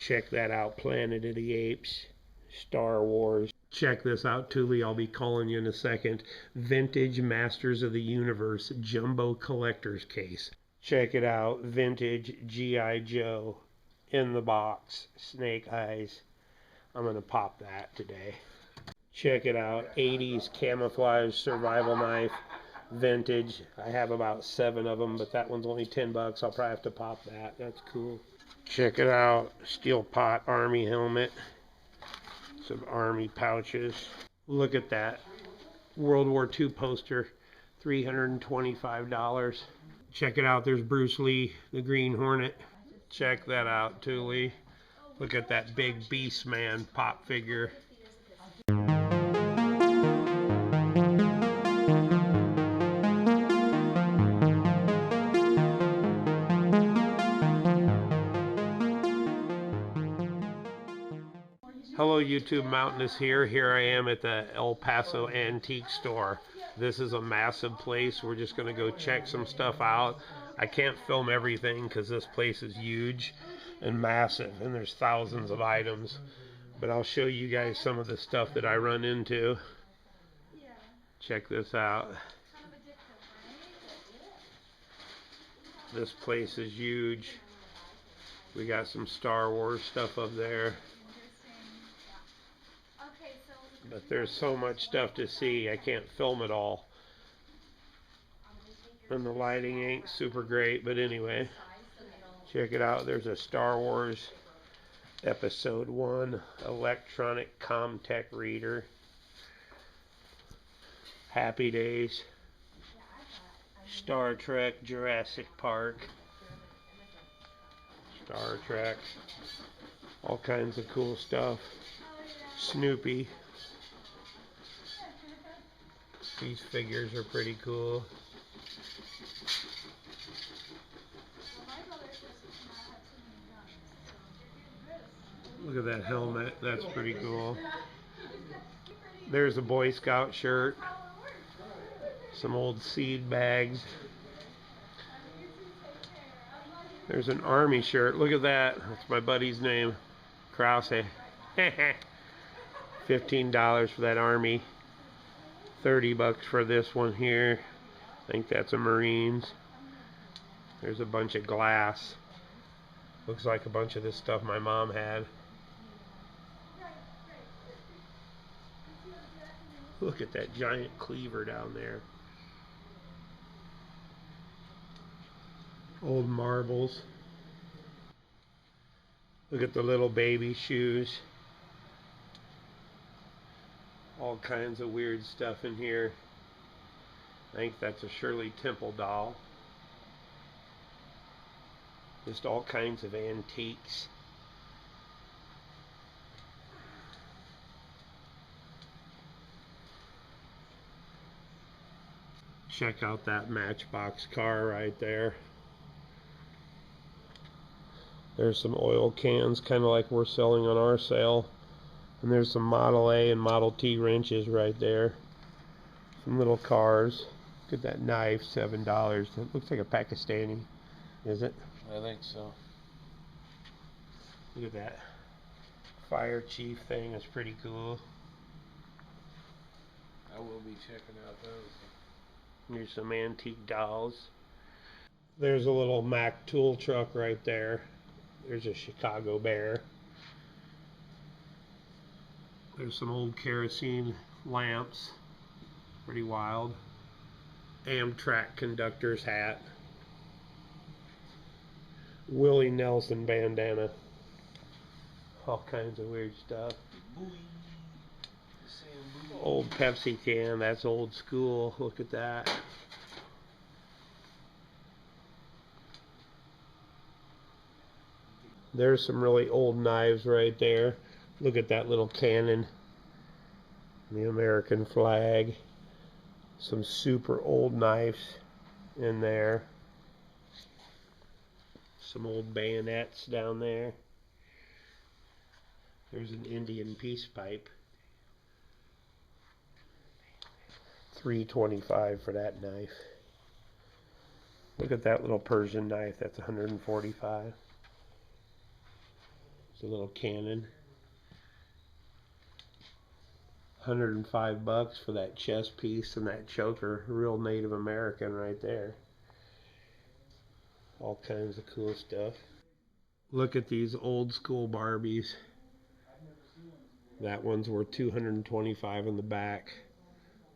Check that out, Planet of the Apes, Star Wars. Check this out, Thule, I'll be calling you in a second. Vintage Masters of the Universe Jumbo Collector's Case. Check it out, vintage G.I. Joe in the box, snake eyes. I'm going to pop that today. Check it out, 80s camouflage survival knife, vintage. I have about 7 of them, but that one's only 10 bucks. I'll probably have to pop that. That's cool. Check it out, steel pot army helmet. Some army pouches. Look at that World War II poster, $325. Check it out, there's Bruce Lee, the Green Hornet. Check that out, Thule. Look at that big Beast Man pop figure. Hello YouTube, Mountainous here. Here I am at the El Paso Antique Store. This is a massive place. We're just going to go check some stuff out. I can't film everything because this place is huge and massive and there's thousands of items. But I'll show you guys some of the stuff that I run into. Check this out. This place is huge. We got some Star Wars stuff up there. But there's so much stuff to see, I can't film it all. And the lighting ain't super great, but anyway. Check it out, there's a Star Wars Episode 1 electronic Comtech reader. Happy Days. Star Trek, Jurassic Park. Star Trek. All kinds of cool stuff. Snoopy. These figures are pretty cool. Look at that helmet, that's pretty cool. There's a Boy Scout shirt. Some old seed bags. There's an Army shirt, look at that. That's my buddy's name, Krause. $15 for that Army. 30 bucks for this one here. I think that's a Marines. There's a bunch of glass. Looks like a bunch of this stuff my mom had. Look at that giant cleaver down there. Old marbles. Look at the little baby shoes. All kinds of weird stuff in here. I think that's a Shirley Temple doll. Just all kinds of antiques. Check out that Matchbox car right there. There's some oil cans, kind of like we're selling on our sale. And there's some Model A and Model T wrenches right there. Some little cars. Look at that knife, $7. That looks like a Pakistani. Is it? I think so. Look at that fire chief thing. It's pretty cool. I will be checking out those. Here's some antique dolls. There's a little Mack tool truck right there. There's a Chicago Bear. There's some old kerosene lamps. Pretty wild. Amtrak conductor's hat. Willie Nelson bandana. All kinds of weird stuff. Old Pepsi can. That's old school. Look at that. There's some really old knives right there. Look at that little cannon. The American flag. Some super old knives in there. Some old bayonets down there. There's an Indian peace pipe. $3.25 for that knife. Look at that little Persian knife. That's $145. It's a little cannon. $105 for that chest piece and that choker. Real Native American right there. All kinds of cool stuff. Look at these old school Barbies. That one's worth $225 in the back.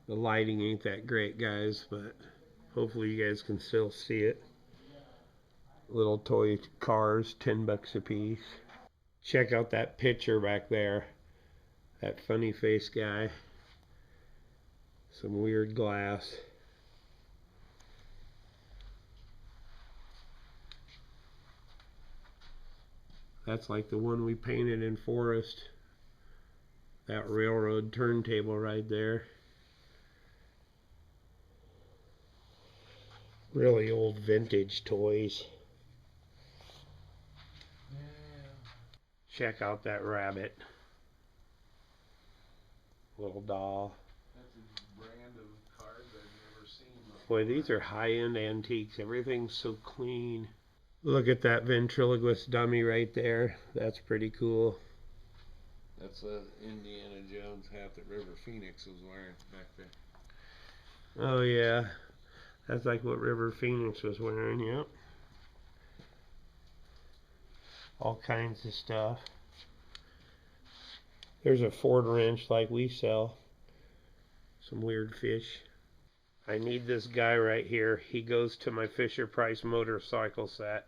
The lighting ain't that great, guys, but hopefully you guys can still see it. Little toy cars, $10 a piece. Check out that picture back there. That funny face guy. Some weird glass. That's like the one we painted in Forest. That railroad turntable right there. Really old vintage toys. Yeah. Check out that rabbit. Little doll. That's a brand of cards I've never seen before. Boy, these are high-end antiques. Everything's so clean. Look at that ventriloquist dummy right there. That's pretty cool. That's a Indiana Jones hat that River Phoenix was wearing back there. Oh yeah, that's like what River Phoenix was wearing. Yep. All kinds of stuff. There's a Ford wrench like we sell. Some weird fish. I need this guy right here. He goes to my Fisher Price motorcycle set,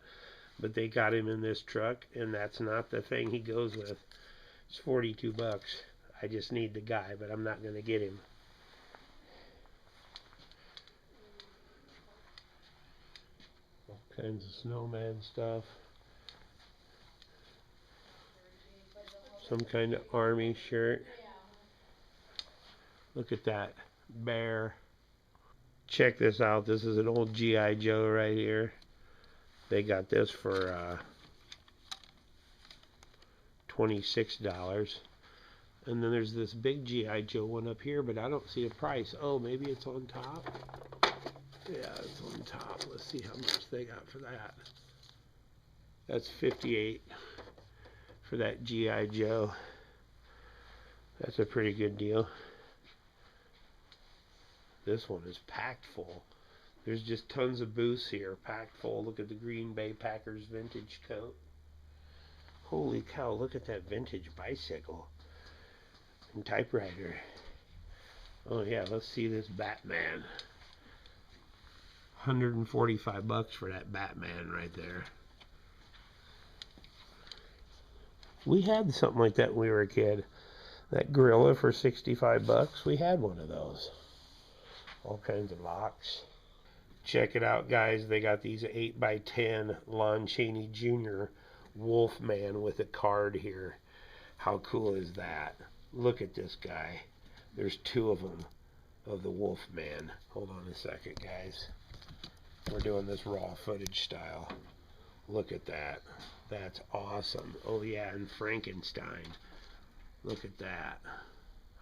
but they got him in this truck, and that's not the thing he goes with. It's $42. I just need the guy, but I'm not going to get him. All kinds of snowman stuff. Some kind of army shirt. Look at that bear. Check this out. This is an old G.I. Joe right here. They got this for $26. And then there's this big G.I. Joe one up here, but I don't see a price. Oh, maybe it's on top? Yeah, it's on top. Let's see how much they got for that. That's $58 for that G.I. Joe. That's a pretty good deal. This one is packed full. There's just tons of booths here, packed full. Look at the Green Bay Packers vintage coat. Holy cow, look at that vintage bicycle and typewriter. Oh yeah, let's see this Batman. $145 for that Batman right there. We had something like that when we were a kid. That gorilla for $65. We had one of those. All kinds of locks. Check it out, guys. They got these 8x10 Lon Chaney Jr. Wolfman with a card here. How cool is that? Look at this guy. There's two of them of the Wolfman. Hold on a second, guys. We're doing this raw footage style. Look at that. That's awesome. Oh yeah, and Frankenstein. Look at that.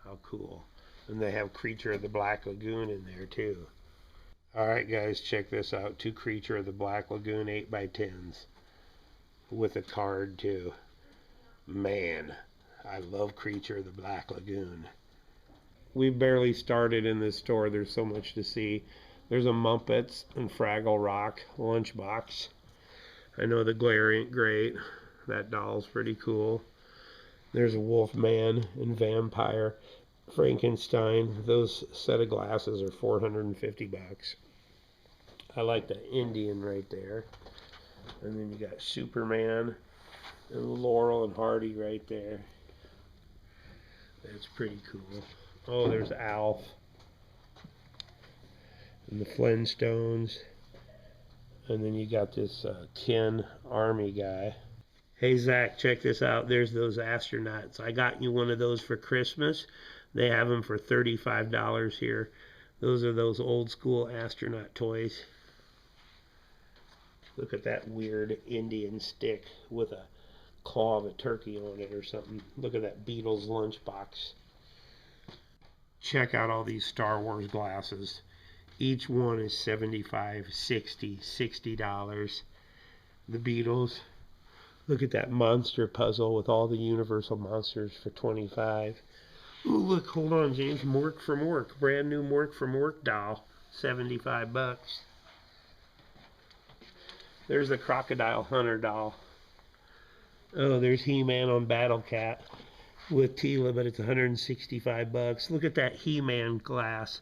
How cool. And they have Creature of the Black Lagoon in there too. Alright guys, check this out. Two Creature of the Black Lagoon 8x10s. With a card too. Man, I love Creature of the Black Lagoon. We barely started in this store. There's so much to see. There's a Muppets and Fraggle Rock lunchbox. I know the glare ain't great. That doll's pretty cool. There's a Wolfman and Vampire. Frankenstein. Those set of glasses are $450. I like the Indian right there. And then you got Superman and Laurel and Hardy right there. That's pretty cool. Oh, there's Alf. And the Flintstones. And then you got this Ken Army guy. Hey Zach, check this out. There's those astronauts. I got you one of those for Christmas. They have them for $35 here. Those are those old school astronaut toys. Look at that weird Indian stick with a claw of a turkey on it or something. Look at that Beatles lunchbox. Check out all these Star Wars glasses. Each one is $75, $60, $60. The Beatles. Look at that monster puzzle with all the Universal monsters for $25. Ooh, look, hold on, James. Mork from Mork. Brand new Mork from Mork doll. $75. There's the Crocodile Hunter doll. Oh, there's He-Man on Battle Cat with Tila, but it's $165. Look at that He-Man glass.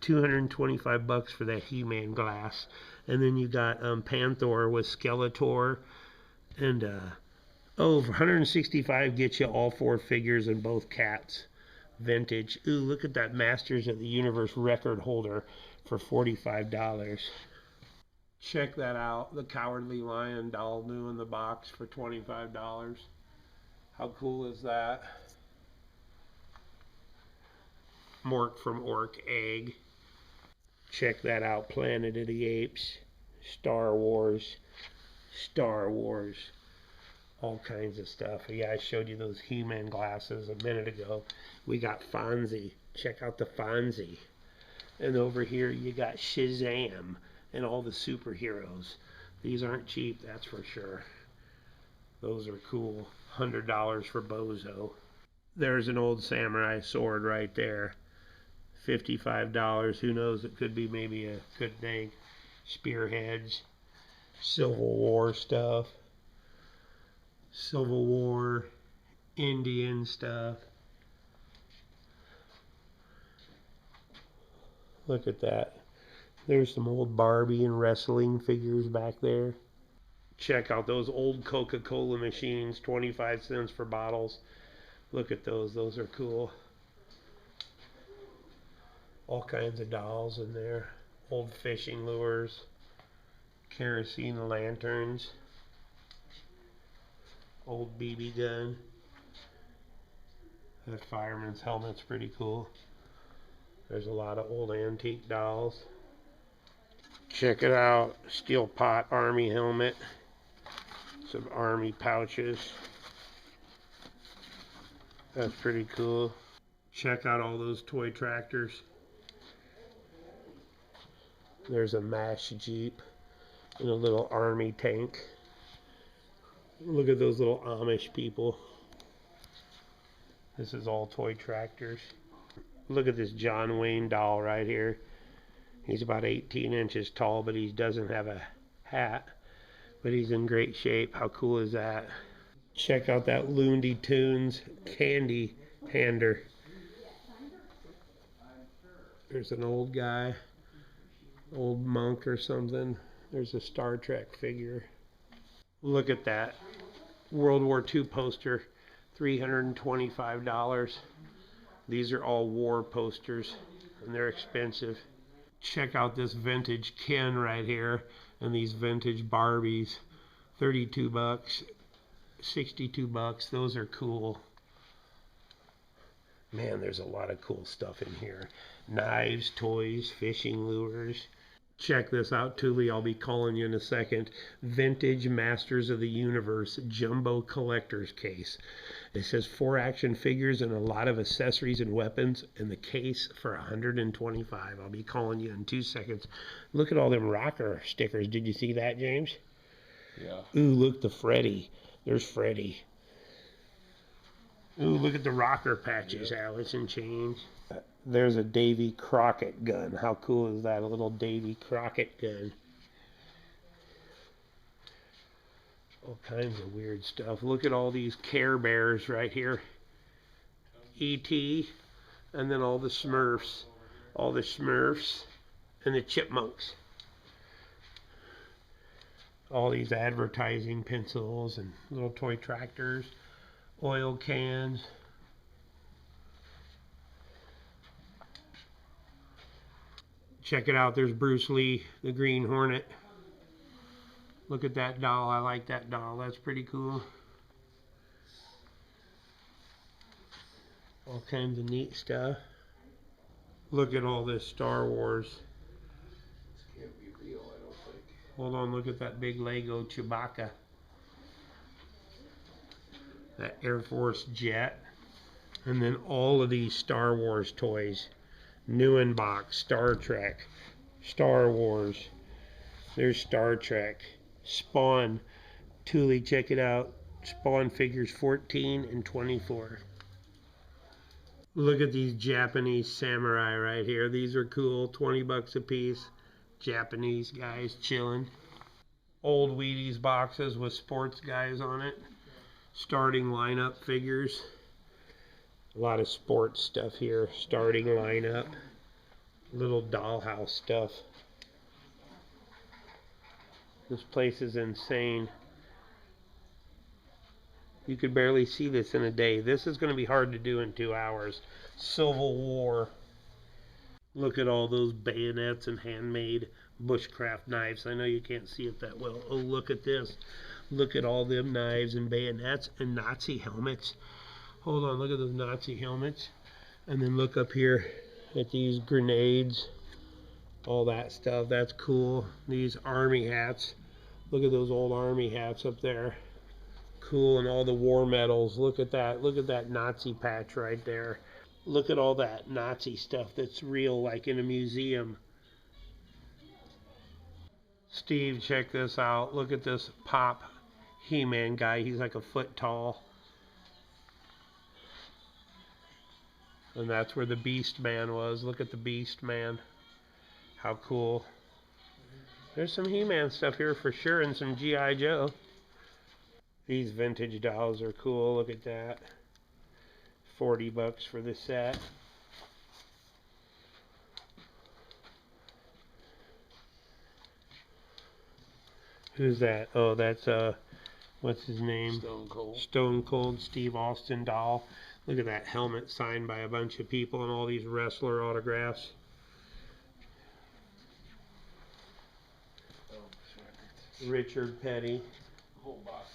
$225 for that He-Man glass. And then you got Panther with Skeletor. And, for $165 gets you all 4 figures and both cats. Vintage. Ooh, look at that Masters of the Universe record holder for $45. Check that out. The Cowardly Lion doll, new in the box for $25. How cool is that? Mork from Ork egg. Check that out. Planet of the Apes. Star Wars. Star Wars. All kinds of stuff. Yeah, I showed you those He-Man glasses a minute ago. We got Fonzie. Check out the Fonzie. And over here you got Shazam and all the superheroes. These aren't cheap, that's for sure. Those are cool. $100 for Bozo. There's an old samurai sword right there. $55. Who knows? It could be maybe a good thing. Spearheads. Civil War stuff. Civil War. Indian stuff. Look at that. There's some old Barbie and wrestling figures back there. Check out those old Coca-Cola machines, 25 cents for bottles. Look at those. Those are cool. All kinds of dolls in there. Old fishing lures. Kerosene lanterns. Old BB gun. That fireman's helmet's pretty cool. There's a lot of old antique dolls. Check it out. Steel pot army helmet. Some army pouches. That's pretty cool. Check out all those toy tractors. There's a MASH Jeep and a little army tank. Look at those little Amish people. This is all toy tractors. Look at this John Wayne doll right here. He's about 18 inches tall, but he doesn't have a hat. But he's in great shape. How cool is that? Check out that Looney Tunes candy hander. There's an old guy, old monk or something. There's a Star Trek figure. Look at that. World War II poster, $325. These are all war posters, and they're expensive. Check out this vintage Ken right here, and these vintage Barbies. $32, $62. Those are cool. Man, there's a lot of cool stuff in here. Knives, toys, fishing lures. Check this out, Thule. I'll be calling you in a second. Vintage Masters of the Universe Jumbo Collector's Case. It says 4 action figures and a lot of accessories and weapons in the case for $125. I'll be calling you in 2 seconds. Look at all them rocker stickers. Did you see that, James? Yeah. Ooh, look, the Freddy. There's Freddy. Ooh, look at the rocker patches, yep. Alice in Chains. There's a Davy Crockett gun. How cool is that? A little Davy Crockett gun. All kinds of weird stuff. Look at all these Care Bears right here. E.T. and then all the Smurfs. All the Smurfs and the Chipmunks. All these advertising pencils and little toy tractors. Oil cans. Check it out. There's Bruce Lee, the Green Hornet. Look at that doll. I like that doll. That's pretty cool. All kinds of neat stuff. Look at all this Star Wars. This can't be real, I don't think. Hold on. Look at that big Lego Chewbacca. That Air Force jet. And then all of these Star Wars toys. New in box. Star Trek. Star Wars. There's Star Trek. Spawn. Thule, check it out. Spawn figures 14 and 24. Look at these Japanese samurai right here. These are cool. 20 bucks a piece. Japanese guys chilling. Old Wheaties boxes with sports guys on it. Starting lineup figures. A lot of sports stuff here. Starting lineup. Little dollhouse stuff. This place is insane. You could barely see this in a day. This is going to be hard to do in 2 hours. Civil War. Look at all those bayonets and handmade bushcraft knives. I know you can't see it that well. Oh, look at this. Look at all them knives and bayonets and Nazi helmets. Hold on, look at those Nazi helmets. And then look up here at these grenades. All that stuff. That's cool. These army hats. Look at those old army hats up there. Cool, and all the war medals. Look at that. Look at that Nazi patch right there. Look at all that Nazi stuff that's real, like in a museum. Steve, check this out. Look at this Pop He-Man guy. He's like a foot tall. And that's where the Beast Man was. Look at the Beast Man. How cool. There's some He-Man stuff here for sure, and some G.I. Joe. These vintage dolls are cool. Look at that. 40 bucks for the set. Who's that? Oh, that's what's his name? Stone Cold. Stone Cold Steve Austin doll. Look at that helmet signed by a bunch of people and all these wrestler autographs. Richard Petty. Whole box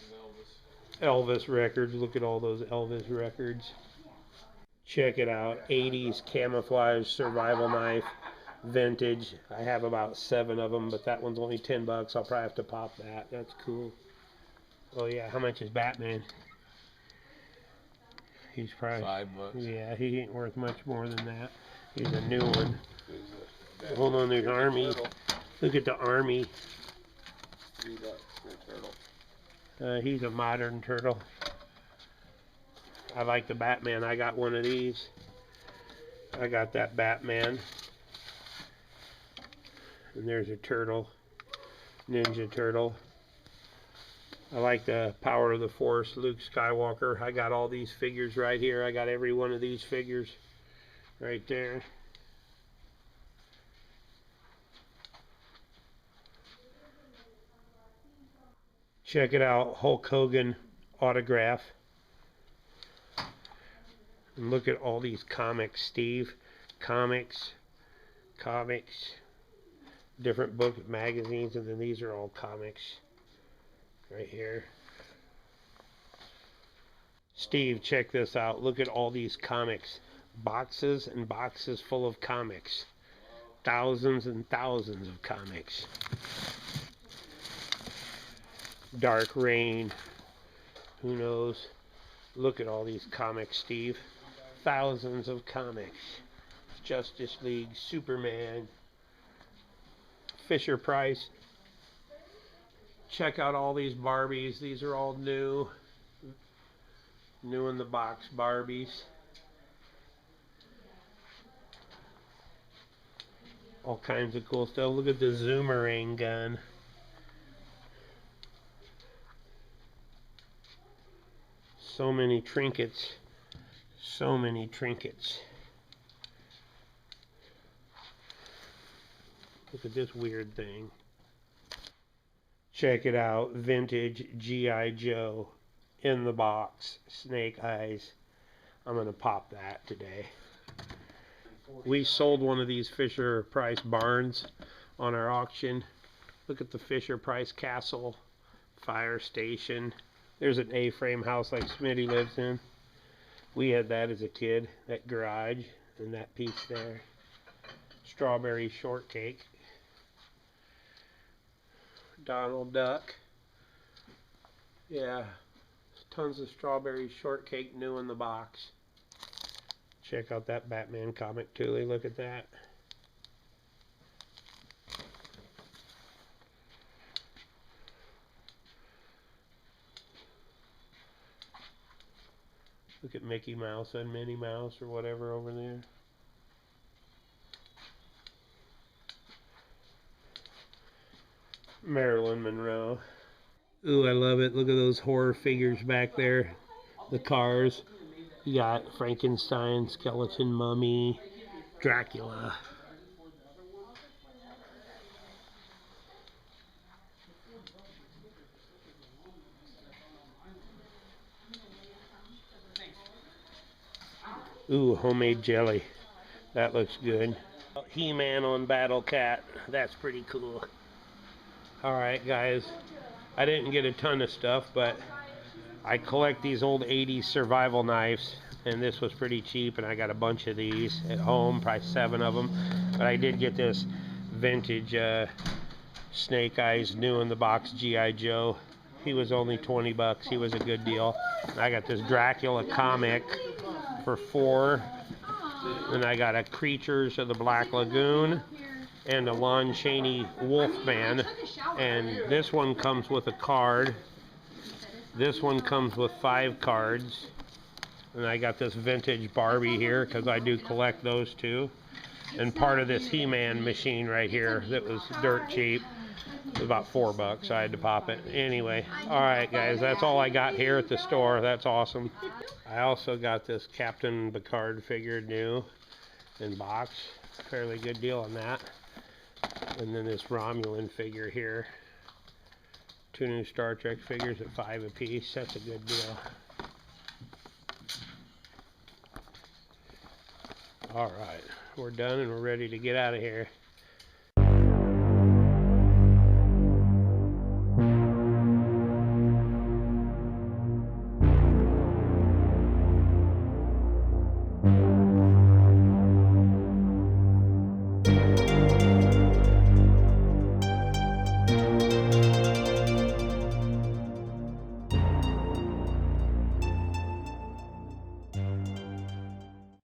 of Elvis. Elvis records. Look at all those Elvis records. Check it out. 80s camouflage survival knife. Vintage. I have about 7 of them, but that one's only 10 bucks. I'll probably have to pop that. That's cool. Oh yeah, how much is Batman? He's probably $5. Yeah, he ain't worth much more than that. He's a new one. Hold on, there's Army. Look at the Army. $3 for a turtle. He's a modern turtle. I like the Batman. I got one of these. I got that Batman. And there's a turtle. Ninja Turtle. I like the Power of the Force, Luke Skywalker. I got all these figures right here. I got every one of these figures right there. Check it out, Hulk Hogan autograph. And look at all these comics, Steve. Comics. Different book magazines, and then these are all comics right here. Steve, check this out. Look at all these comics. Boxes and boxes full of comics. Thousands and thousands of comics. Dark Reign. Who knows? Look at all these comics, Steve. Thousands of comics. Justice League, Superman, Fisher Price. Check out all these Barbies. These are all new. New in the box Barbies. All kinds of cool stuff. Look at the Zoomerang gun. So many trinkets. So many trinkets. Look at this weird thing. Check it out. Vintage G.I. Joe in the box. Snake eyes. I'm going to pop that today. We sold one of these Fisher Price barns on our auction. Look at the Fisher Price Castle. Fire station. There's an A-frame house like Smitty lives in. We had that as a kid. That garage and that piece there. Strawberry shortcake. Donald Duck. Yeah. Tons of strawberry shortcake new in the box. Check out that Batman comic, Thule. Look at that. Look at Mickey Mouse and Minnie Mouse or whatever over there. Marilyn Monroe. Ooh, I love it. Look at those horror figures back there. The cars. You got Frankenstein, skeleton mummy, Dracula. Ooh, homemade jelly. That looks good. He-Man on Battle Cat. That's pretty cool. Alright guys, I didn't get a ton of stuff, but I collect these old 80s survival knives, and this was pretty cheap, and I got a bunch of these at home, probably 7 of them. But I did get this vintage Snake Eyes new in the box G.I. Joe. He was only 20 bucks. He was a good deal. I got this Dracula comic for 4. And I got a Creatures of the Black Lagoon and a Lon Chaney Wolfman. And this one comes with a card. This one comes with 5 cards. And I got this vintage Barbie here because I do collect those too. And part of this He-Man machine right here that was dirt cheap. It was about 4 bucks. I had to pop it. Anyway, alright guys, that's all I got here at the store. That's awesome. I also got this Captain Picard figure new in box. Fairly good deal on that. And then this Romulan figure here. 2 new Star Trek figures at 5 a piece. That's a good deal. Alright, we're done and we're ready to get out of here.